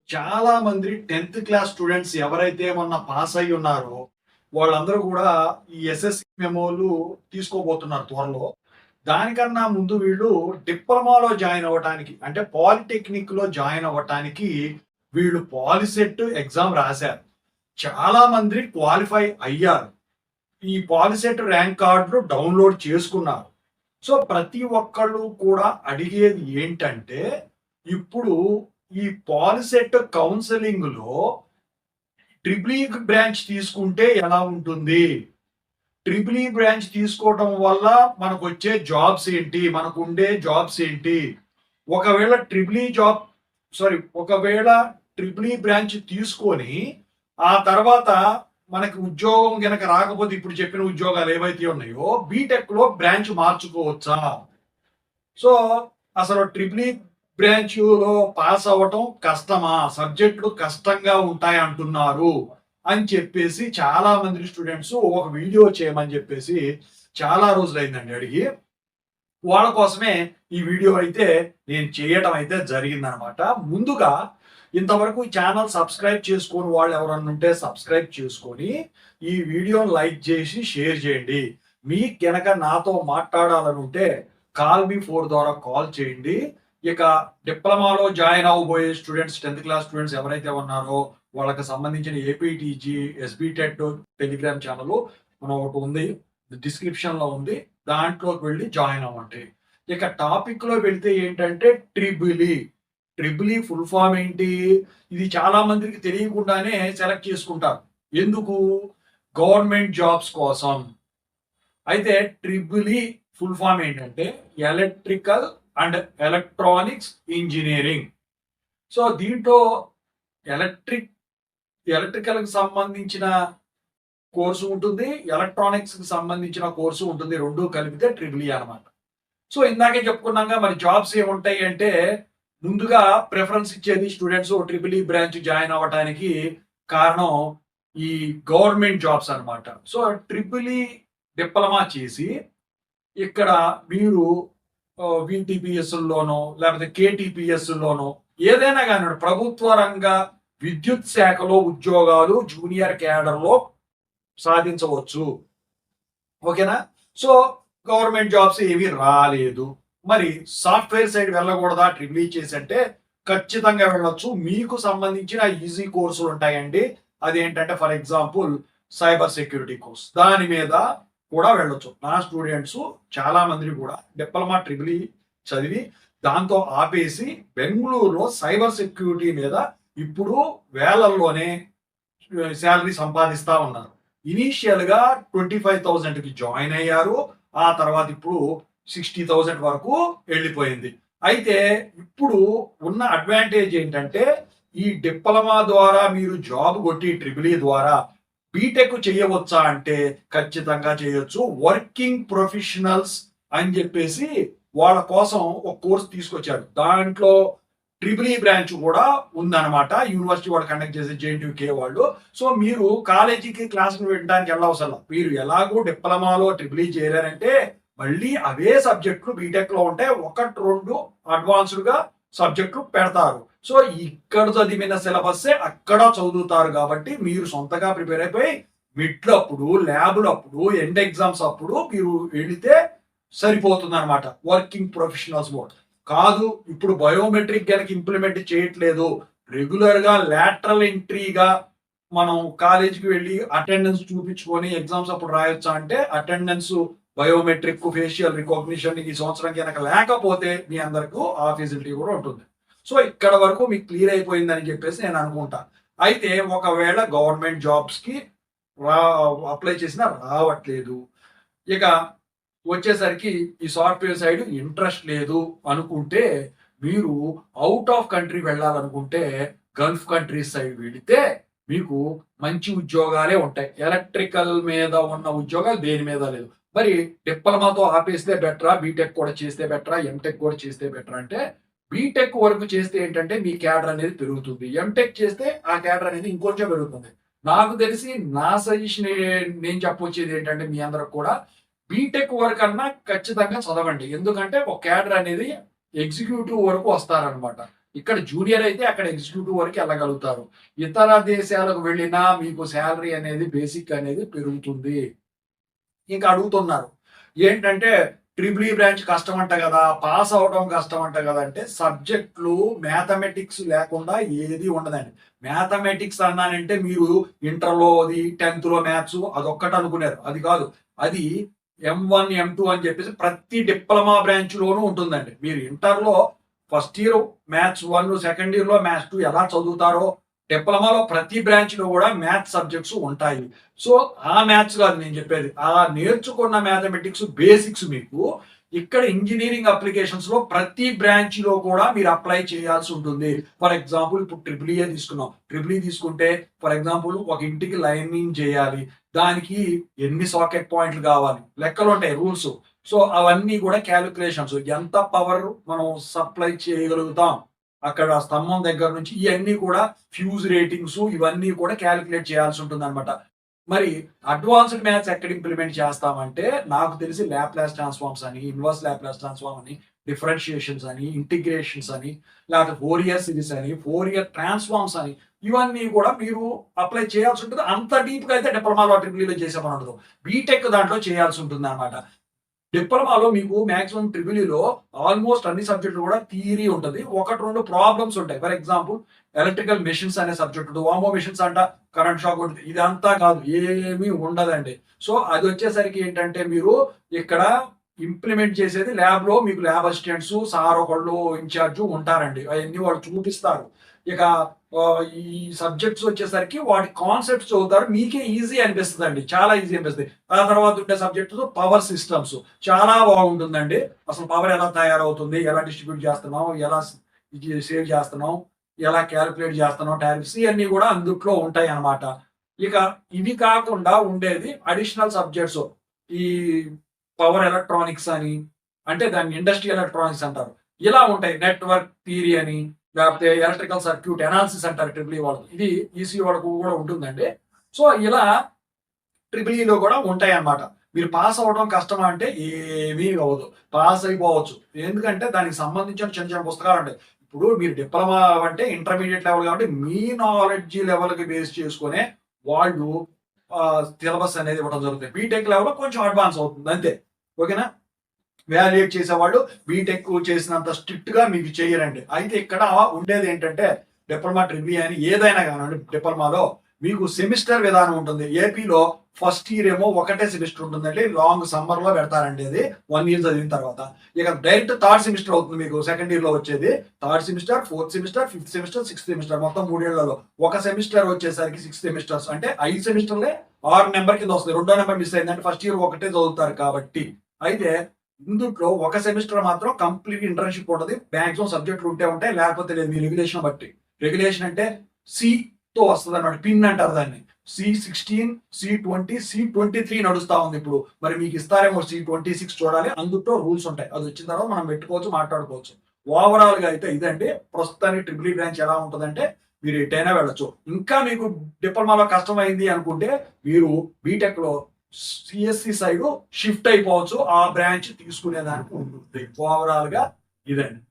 చాలా మంది 10th class students ఎవరైతే మొన్న పాస్ అయ్యి ఉన్నారో, వాళ్ళందరూ గూడా ఈ ఎస్ఎస్‌సి మెమోలు తీసుకోబోతున్నారు త్వరలో. దానికన్నా ముందు వీళ్ళు డిప్లొమాలో జాయిన్ అవ్వటానికి అంటే పాలిటెక్నిక్‌లో జాయిన్ అవ్వటానికి వీళ్ళు పాలిసెట్ ఎగ్జామ్ రాశారు. చాలా మంది క్వాలిఫై అయ్యారు. ఈ పాలిసెట్ ర్యాంక్ కార్డులు డౌన్‌లోడ్ చేసుకున్నారు. సో, ప్రతి ఒక్కళ్ళు కూడా అడిగేది ఏంటంటే, ఇప్పుడు ఈ పాలిసెట్ కౌన్సెలింగ్‌లో ట్రిపుల్ ఈ బ్రాంచ్ తీసుకుంటే ఎలా ఉంటుంది? ట్రిపుల్ ఈ బ్రాంచ్ తీసుకోవటం వల్ల మనకొచ్చే జాబ్స్ ఏంటి? మనకుండే జాబ్స్ ఏంటి? ఒకవేళ ట్రిపుల్ ఈ జాబ్ ఒకవేళ ట్రిపుల్ ఈ బ్రాంచ్ తీసుకొని, ఆ తర్వాత మనకి ఉద్యోగం గనక రాకపోతే ఇప్పుడు చెప్పిన ఉద్యోగాలు ఏవైతే ఉన్నాయో, బీటెక్‌లో బ్రాంచ్ మార్చుకోవచ్చా? సో, అసలు ట్రిపుల్ ఈ బ్రాంచ్‌లో పాస్ అవ్వటం కష్టమా? సబ్జెక్టులు కష్టంగా ఉంటాయంటున్నారు అని చెప్పేసి చాలా మంది స్టూడెంట్స్ ఒక వీడియో చేయమని చెప్పేసి చాలా రోజులైందండి అడిగి. వాళ్ళ కోసమే ఈ వీడియో అయితే నేను చేయటం అయితే జరిగిందనమాట. ముందుగా ఇంతవరకు ఈ ఛానల్ సబ్స్క్రైబ్ చేసుకోని వాళ్ళు ఎవరన్నా ఉంటే సబ్స్క్రైబ్ చేసుకొని, ఈ వీడియోని లైక్ చేసి షేర్ చేయండి. మీకు గనక నాతో మాట్లాడాలనుంటే కాల్ మీ 4 ద్వారా కాల్ చేయండి. ఇక డిప్లొమాలో జాయిన్ అవ్వబోయే స్టూడెంట్స్ 10th క్లాస్ స్టూడెంట్స్ ఎవరైతే ఉన్నారో వాళ్ళకి సంబంధించిన APTG, SB TET Telegram channel మనం ఒకటి ఉంది. డిస్క్రిప్షన్‌లో ఉంది. దాంట్లోకి వెళ్లి జాయిన్ అవ్వండి. ఇక టాపిక్‌లో వెళ్తే ఏంటంటే triple E. Triple E full form ఏంటి? ఇది చాలా మందికి తెలియకుండానే సెలెక్ట్ చేసుకుంటారు. ఎందుకు? గవర్నమెంట్ జాబ్స్ కోసం. అయితే ట్రిపుల్ ఈ ఫుల్ ఫామ్ ఏంటంటే electrical and electronics engineering. So, దీంట్లో ఎలక్ట్రికల్‌కి సంబంధించిన కోర్సు ఉంటుంది. ఎలక్ట్రానిక్స్‌కి సంబంధించిన కోర్సు ఉంటుంది. 2 కలిపితే ట్రిపుల్ ఈ అన్నమాట. సో, ఇందాకే చెప్పుకున్నాంగా మరి జాబ్స్ ఏముంటాయి అంటే, ముందుగా ప్రిఫరెన్స్ ఇచ్చేది students triple E branch join అవ్వటానికి కారణం ఈ గవర్నమెంట్ జాబ్స్ అన్నమాట. సో, ట్రిపుల్ ఈ డిప్లొమా చేసి ఇక్కడ మీరు వీటీపీఎస్‌ల్లోనో లేకపోతే కేటీపీఎస్‌ల్లోనో ఏదైనా గానివ్వండి ప్రభుత్వ రంగ విద్యుత్ శాఖలో ఉద్యోగాలు జూనియర్ క్యాడర్‌లో సాధించవచ్చు. ఓకేనా? సో, గవర్నమెంట్ జాబ్స్ ఏమీ రాలేదు. మరి సాఫ్ట్‌వేర్ సైడ్ వెళ్ళకూడదా ట్రిపుల్ ఈ చేసంటే? ఖచ్చితంగా వెళ్ళొచ్చు. మీకు సంబంధించిన ఈజీ కోర్సులు ఉంటాయండి. అదేంటంటే for example cyber security course. దాని మీద కూడా వెళ్ళొచ్చు. నా స్టూడెంట్స్ చాలా మంది కూడా డిప్లొమా ట్రిపుల్ ఈ చదివి దాంతో ఆపేసి బెంగుళూరులో సైబర్ సెక్యూరిటీ మీద ఇప్పుడు వేలల్లోనే సాలరీ సంపాదిస్తా ఉన్నారు. ఇనీషియల్‌గా 25,000కి జాయిన్ అయ్యారు. ఆ తర్వాత ఇప్పుడు 60,000 వరకు వెళ్ళిపోయింది. అయితే ఇప్పుడు ఉన్న అడ్వాంటేజ్ ఏంటంటే, ఈ డిప్లొమా ద్వారా మీరు జాబ్ కొట్టి ట్రిపుల్ ఈ ద్వారా బీటెక్ చేయవచ్చా అంటే ఖచ్చితంగా చేయొచ్చు. వర్కింగ్ ప్రొఫెషనల్స్ అని చెప్పేసి వాళ్ళ కోసం ఒక కోర్స్ తీసుకొచ్చారు. దాంట్లో ట్రిపుల్ ఈ బ్రాంచ్ కూడా ఉందన్నమాట. యూనివర్సిటీ వాళ్ళు కండక్ట్ చేసే జేఎన్‌టీయూకే వాళ్ళు. సో, మీరు కాలేజీకి క్లాస్‌కి వినడానికి వెళ్ళవసరలా. మీరు ఎలాగో డిప్లొమాలో ట్రిపుల్ ఈ చేరారంటే మళ్ళీ అవే సబ్జెక్టులు బీటెక్‌లో ఉంటాయి. 1, 2 అడ్వాన్స్డ్‌గా సబ్జెక్టులు పెడతారు. సో, ఇక్కడ చదివిన సిలబస్సే అక్కడ చదువుతారు కాబట్టి మీరు సొంతగా ప్రిపేర్ అయిపోయి మిడ్‌లప్పుడు, ల్యాబ్‌లప్పుడు, ఎండ్ ఎగ్జామ్స్ అప్పుడు మీరు వెళితే సరిపోతుందన్నమాట. Working professionals mode. కాదు ఇప్పుడు బయోమెట్రిక్ గనక ఇంప్లిమెంట్ చేయట్లేదు. రెగ్యులర్‌గా లాటరల్ ఎంట్రీగా మనం కాలేజీకి వెళ్లి అటెండెన్స్ చూపించుకొని ఎగ్జామ్స్ అప్పుడు రాయొచ్చా అంటే అటెండెన్స్, బయోమెట్రిక్, ఫేషియల్ రికగ్నిషన్ ఈ సంవత్సరం గనక లేకపోతే మీ అందరికి ఆ ఫెసిలిటీ కూడా ఉంటుంది. సో, ఇక్కడ వరకు మీకు క్లియర్ అయిపోయిందని చెప్పేసి నేను అనుకుంటా. అయితే ఒకవేళ గవర్నమెంట్ జాబ్స్‌కి రా అప్లై చేసినా రావట్లేదు. ఇక వచ్చేసరికి ఈ సాఫ్ట్‌వేర్ సైడ్ ఇంట్రెస్ట్ లేదు అనుకుంటే, మీరు ఔట్ ఆఫ్ కంట్రీ వెళ్ళాలనుకుంటే గల్ఫ్ కంట్రీస్ సైడ్ వెళితే మీకు మంచి ఉద్యోగాలే ఉంటాయి. ఎలక్ట్రికల్ మీద ఉన్న ఉద్యోగాలు దేని మీద లేదు. మరి డిప్లొమాతో ఆపేస్తే బెటరా? బీటెక్ కూడా చేస్తే బెటరా? ఎంటెక్ కూడా చేస్తే బెటరా? అంటే బీటెక్ వరకు చేస్తే ఏంటంటే మీ క్యాడర్ అనేది పెరుగుతుంది. ఎంటెక్ చేస్తే ఆ క్యాడర్ అనేది ఇంకొంచెం పెరుగుతుంది. నాకు తెలిసి నా సజెషన్ నేను చెప్పొచ్చేది ఏంటంటే మీ అందరికి కూడా బీటెక్ వరకన్నా ఖచ్చితంగా చదవండి. ఎందుకంటే ఒక క్యాడర్ అనేది ఎగ్జిక్యూటివ్ వరకు వస్తారనమాట. ఇక్కడ జూనియర్ అయితే అక్కడ ఎగ్జిక్యూటివ్ వరకు వెళ్ళగలుగుతారు. ఇతర దేశాలకు వెళ్ళినా మీకు శాలరీ అనేది బేసిక్ అనేది పెరుగుతుంది. ఇంకా అడుగుతున్నారు ఏంటంటే ట్రిపుల్ ఈ బ్రాంచ్ కష్టం అంట కదా, పాస్ అవడం కష్టం అంట కదా అంటే సబ్జెక్టులు మ్యాథమెటిక్స్ లేకుండా ఏది ఉండదండి. మ్యాథమెటిక్స్ అన్నానంటే మీరు ఇంటర్లో అది 10th లో మ్యాథ్స్ అదొక్కటి అనుకున్నారు, అది కాదు. అది M1 M2 అని చెప్పేసి ప్రతి డిప్లొమా బ్రాంచ్ లోనూ ఉంటుందండి. మీరు ఇంటర్లో first year maths 1, second year లో మ్యాథ్స్ 2 ఎలా చదువుతారో డిప్లొమాలో ప్రతి బ్రాంచ్ లో కూడా మ్యాథ్స్ సబ్జెక్ట్స్ ఉంటాయి. సో ఆ మ్యాథ్స్ కాదు నేను చెప్పేది, ఆ నేర్చుకున్న మ్యాథమెటిక్స్ బేసిక్స్ మీకు ఇక్కడ ఇంజనీరింగ్ అప్లికేషన్స్ లో ప్రతి బ్రాంచ్ లో కూడా మీరు అప్లై చేయాల్సి ఉంటుంది. ఫర్ ఎగ్జాంపుల్ ఇప్పుడు ట్రిపుల్ ఏ తీసుకున్నాం, ట్రిపుల్ ఈ తీసుకుంటే ఫర్ ఎగ్జాంపుల్ ఒక ఇంటికి లైనింగ్ చేయాలి, దానికి ఎన్ని సాకెట్ పాయింట్లు కావాలి, లెక్కలు ఉంటాయి, రూల్స్. సో అవన్నీ కూడా క్యాలిక్యులేషన్స్, ఎంత పవర్ మనం సప్లై చేయగలుగుతాం అక్కడ స్తంభం దగ్గర నుంచి, ఇవన్నీ కూడా ఫ్యూజ్ రేటింగ్స్ ఇవన్నీ కూడా క్యాలిక్యులేట్ చేయాల్సి ఉంటుంది అనమాట. మరి అడ్వాన్స్డ్ మ్యాథ్స్ ఎక్కడ ఇంప్లిమెంట్ చేస్తామంటే నాకు తెలిసి లాప్లాస్ ట్రాన్స్ఫార్మ్స్ అని, ఇన్వర్స్ లాప్లాస్ ట్రాన్స్ఫార్మ్ అని, డిఫరెన్షియేషన్స్ అని, ఇంటిగ్రేషన్స్ అని, లేకపోతే ఫోరియర్ సిరీస్ అని, ఫోరియర్ ట్రాన్స్ఫార్మ్స్ అని, ఇవన్నీ కూడా మీరు అప్లై చేయాల్సి ఉంటుంది. అంత డీప్ గా అయితే డిప్లొమాలో ట్రిపుల్ లో చేసామని ఉండదు, బీటెక్ దాంట్లో చేయాల్సి ఉంటుంది అనమాట. డిప్లొమాలో మీకు మాక్సిమం ట్రిపులీలో ఆల్మోస్ట్ అన్ని సబ్జెక్టులు కూడా థియరీ ఉంటుంది, 1-2 ప్రాబ్లమ్స్ ఉంటాయి. ఫర్ ఎగ్జాంపుల్ ఎలక్ట్రికల్ మెషిన్స్ అనే సబ్జెక్ట్ ఉంటుంది, వామో మెషిన్స్ అంట, కరెంట్ షాక్ ఉంటుంది, ఇదంతా కాదు, ఏమీ ఉండదండి. సో అది వచ్చేసరికి ఏంటంటే మీరు ఇక్కడ ఇంప్లిమెంట్ చేసేది ల్యాబ్ లో, మీకు ల్యాబ్ అసిస్టెంట్స్ సార్ ఒకళ్ళు ఇన్ఛార్జ్ ఉంటారండి, అవన్నీ వాళ్ళు చూపిస్తారు. ఇక ఈ సబ్జెక్ట్స్ వచ్చేసరికి వాటి కాన్సెప్ట్స్ చదువుతారు, మీకే ఈజీ అనిపిస్తుంది అండి, చాలా ఈజీ అనిపిస్తుంది. ఆ తర్వాత ఉండే సబ్జెక్ట్స్ పవర్ సిస్టమ్స్ చాలా బాగుంటుందండి. అసలు పవర్ ఎలా తయారవుతుంది, ఎలా డిస్ట్రిబ్యూట్ చేస్తున్నాం, ఎలా సేవ్ చేస్తున్నాం, ఎలా క్యాలిక్యులేట్ చేస్తున్నాం, టారిఫ్స్ ఇవన్నీ కూడా అందుట్లో ఉంటాయి అన్నమాట. ఇక ఇవి కాకుండా ఉండేది అడిషనల్ సబ్జెక్ట్స్, ఈ పవర్ ఎలక్ట్రానిక్స్ అని, అంటే దాన్ని ఇండస్ట్రియల్ ఎలక్ట్రానిక్స్ అంటారు, ఇలా ఉంటాయి. నెట్వర్క్ థియరీ అని, లేకపోతే ఎలక్ట్రికల్ సర్క్యూట్ అనాలిసిస్ అంటారు ట్రిపుల్ ఈ వాళ్ళకి, ఇది ఈసీ వాళ్ళకు కూడా ఉంటుందండి. సో ఇలా ట్రిపుల్ ఈలో కూడా ఉంటాయి అన్నమాట. మీరు పాస్ అవ్వడం కష్టమా అంటే ఏమీ అవ్వదు, పాస్ అయిపోవచ్చు. ఎందుకంటే దానికి సంబంధించిన చిన్న చిన్న పుస్తకాలు ఉంటాయి. ఇప్పుడు మీరు డిప్లొమా అంటే ఇంటర్మీడియట్ లెవెల్ కాబట్టి మీ నాలెడ్జ్ లెవెల్కి బేస్ చేసుకునే వాళ్ళు సిలబస్ అనేది ఇవ్వడం జరుగుతుంది. బీటెక్ లెవెల్లో కొంచెం అడ్వాన్స్ అవుతుంది అంతే, ఓకేనా. వాల్యుయేట్ చేసేవాళ్ళు బీటెక్ చేసినంత స్ట్రిక్ట్ గా మీకు చేయరండి. అయితే ఇక్కడ ఉండేది ఏంటంటే డిప్లొమా ట్రిపుల్ ఈ అని ఏదైనా కానివ్వండి, డిప్లొమాలో మీకు సెమిస్టర్ విధానం ఉంటుంది. ఏపీలో ఫస్ట్ ఇయర్ ఏమో ఒకటే సెమిస్టర్ ఉంటుందండి, లాంగ్ సమ్మర్ లో పెడతారండి, అది 1 year చదివిన తర్వాత. ఇక డైరెక్ట్ థర్డ్ సెమిస్టర్ అవుతుంది మీకు సెకండ్ ఇయర్ లో వచ్చేది. Third semester, 4th semester, 5th semester, 6th semester, మొత్తం 3 years ఒక సెమిస్టర్ వచ్చేసరికి 6 సెమిస్టర్స్, అంటే 5 సెమిస్టర్లే 6 నెంబర్ కింద వస్తుంది. 2వ నెంబర్ మిస్ అయిందంటే ఫస్ట్ ఇయర్ ఒకటే చదువుతారు కాబట్టి. అయితే ఇందులో ఒక సెమిస్టర్ మాత్రం కంప్లీట్ ఇంటర్న్షిప్ ఉంటుంది, మాక్సిమం సబ్జెక్టులు ఉంటాయి, లేకపోతే లేదు మీ రెగ్యులేషన్ బట్టి. రెగ్యులేషన్ అంటే సి తో వస్తుంది అన్నమాట, పిన్ అంటారు దాన్ని. C16, C20, C23 నడుస్తా ఉంది ఇప్పుడు. మరి మీకు ఇస్తారేమో C26 చూడాలి, అందులో రూల్స్ ఉంటాయి. అది వచ్చిన తర్వాత మనం పెట్టుకోవచ్చు, మాట్లాడుకోవచ్చు. ఓవరాల్ గా అయితే ఇదండి ప్రస్తుతానికి ట్రిపుల్ ఈ బ్రాంచ్ ఎలా ఉంటుందంటే మీరు ఎటైనా వెళ్ళొచ్చు. ఇంకా మీకు డిప్లొమాలో కష్టమైంది అనుకుంటే మీరు బీటెక్ లో సిఎస్సి సైడ్ షిఫ్ట్ అయిపోవచ్చు, ఆ బ్రాంచ్ తీసుకునేదానికి ఉంటుంది. ఓవరాల్ గా ఇదండి.